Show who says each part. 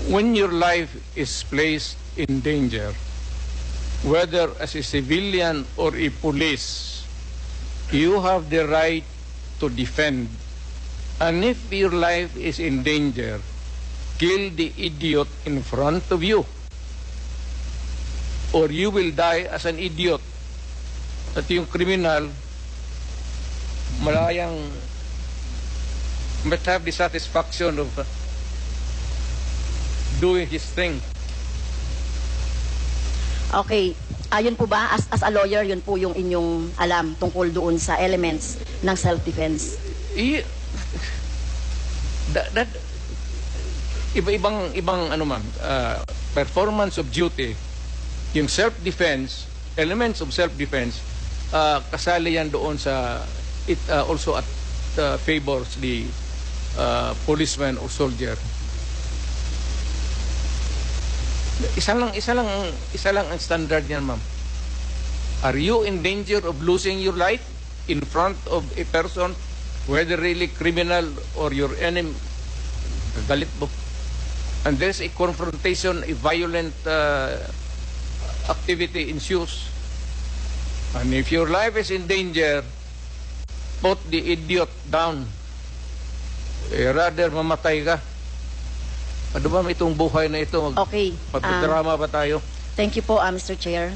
Speaker 1: when your life is placed in danger, whether as a civilian or a police, you have the right to defend. And if your life is in danger, kill the idiot in front of you, or you will die as an idiot. At yung criminal, malayang must have the satisfaction of doing his thing.
Speaker 2: Okay. Yun po ba, as a lawyer, yun po yung inyong alam tungkol doon sa elements ng self-defense?
Speaker 1: Ibang ano ma'am, performance of duty, yung self-defense, elements of self-defense, kasali yan doon sa, it also at favors the policeman or soldier. Isa lang ang standard niyan, ma'am. Are you in danger of losing your life in front of a person, whether really criminal or your enemy? Galit mo. And there's a confrontation, a violent activity ensues. And if your life is in danger, put the idiot down. Rather mamatay ka. Ano ba itong buhay na ito?
Speaker 2: Okay.
Speaker 1: Magdrama ba tayo?
Speaker 2: Thank you po, Mr. Chair.